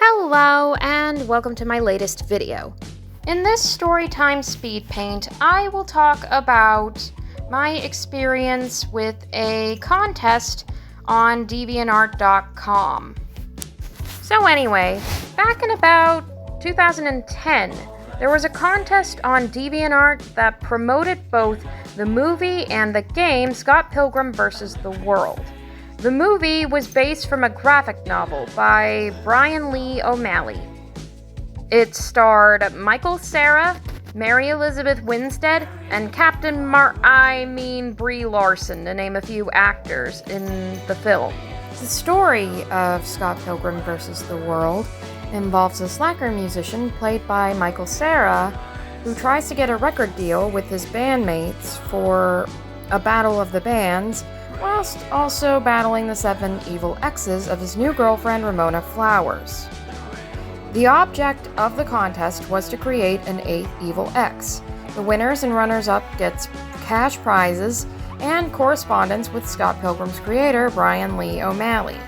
Hello and welcome to my latest video. In this Storytime Speedpaint, I will talk about my experience with a contest on Deviantart.com. So anyway, back in about 2010, there was a contest on Deviantart that promoted both the movie and the game Scott Pilgrim vs. the World. The movie was based from a graphic novel by Brian Lee O'Malley. It starred Michael Cera, Mary Elizabeth Winstead, and Brie Larson, to name a few actors in the film. The story of Scott Pilgrim vs. the World involves a slacker musician played by Michael Cera who tries to get a record deal with his bandmates for a battle of the bands, whilst also battling the 7 evil exes of his new girlfriend Ramona Flowers. The object of the contest was to create an 8th evil ex. The winners and runners-up gets cash prizes and correspondence with Scott Pilgrim's creator, Brian Lee O'Malley.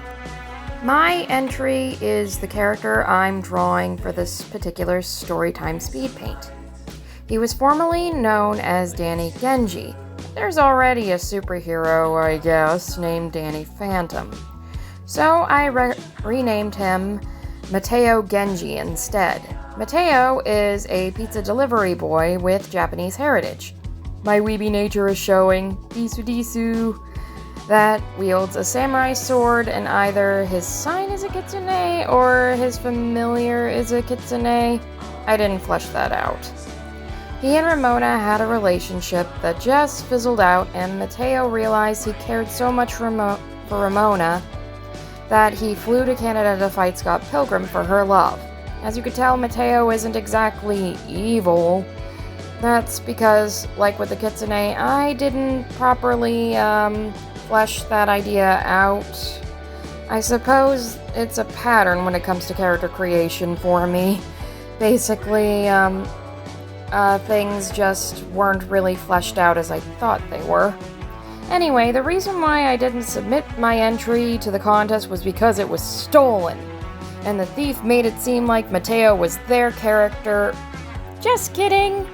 My entry is the character I'm drawing for this particular Storytime Speedpaint. He was formerly known as Danny Genji. There's already a superhero, I guess, named Danny Phantom. So I renamed him Mateo Genji instead. Mateo is a pizza delivery boy with Japanese heritage. My weeby nature is showing, disu disu, that wields a samurai sword, and either his sign is a kitsune or his familiar is a kitsune. I didn't flesh that out. He and Ramona had a relationship that just fizzled out, and Mateo realized he cared so much for Ramona that he flew to Canada to fight Scott Pilgrim for her love. As you could tell, Mateo isn't exactly evil. That's because, like with the kitsune, I didn't properly flesh that idea out. I suppose it's a pattern when it comes to character creation for me. Basically, things just weren't really fleshed out as I thought they were. Anyway, the reason why I didn't submit my entry to the contest was because it was stolen, and the thief made it seem like Mateo was their character. Just kidding!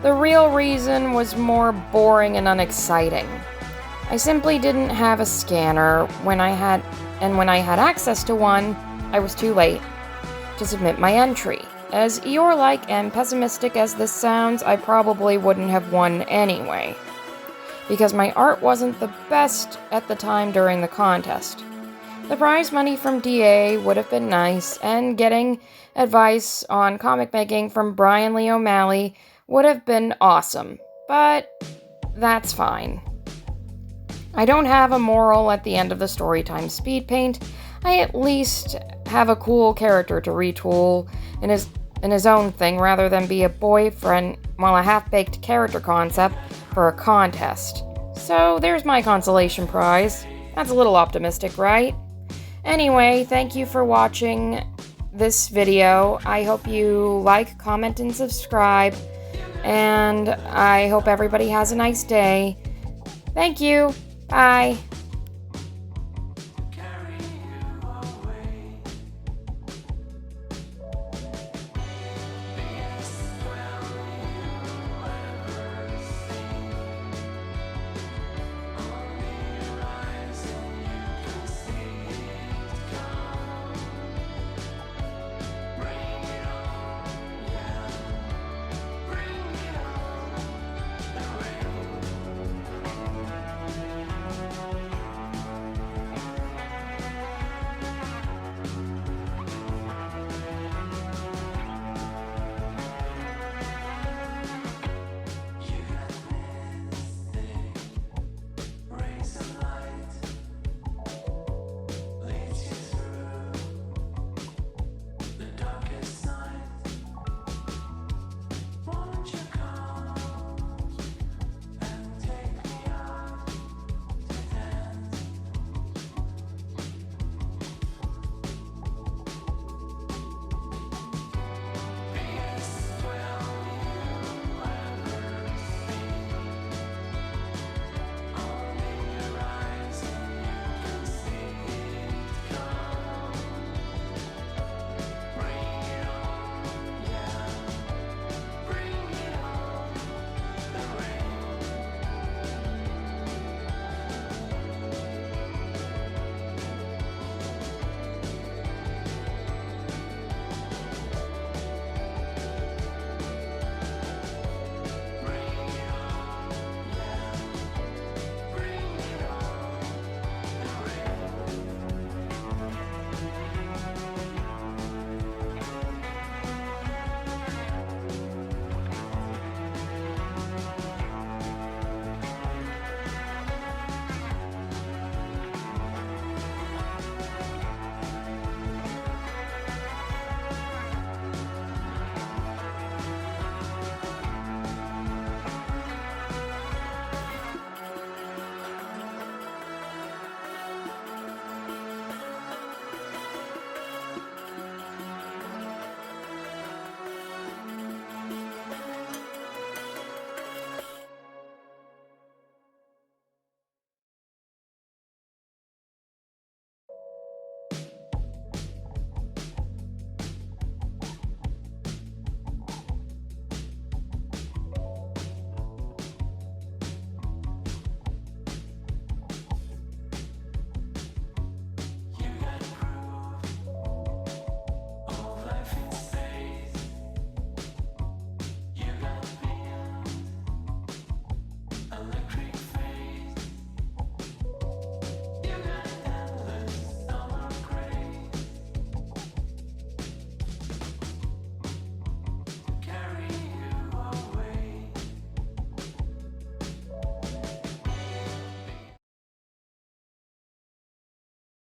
The real reason was more boring and unexciting. I simply didn't have a scanner when I had access to one, I was too late to submit my entry. As Eeyore-like and pessimistic as this sounds, I probably wouldn't have won anyway, because my art wasn't the best at the time during the contest. The prize money from DA would have been nice, and getting advice on comic making from Brian Lee O'Malley would have been awesome, but that's fine. I don't have a moral at the end of the Storytime Speedpaint. I at least have a cool character to retool in his own thing rather than be a boyfriend, a half-baked character concept for a contest. So there's my consolation prize. That's a little optimistic, right? Anyway, thank you for watching this video. I hope you like, comment, and subscribe, and I hope everybody has a nice day. Thank you. Bye.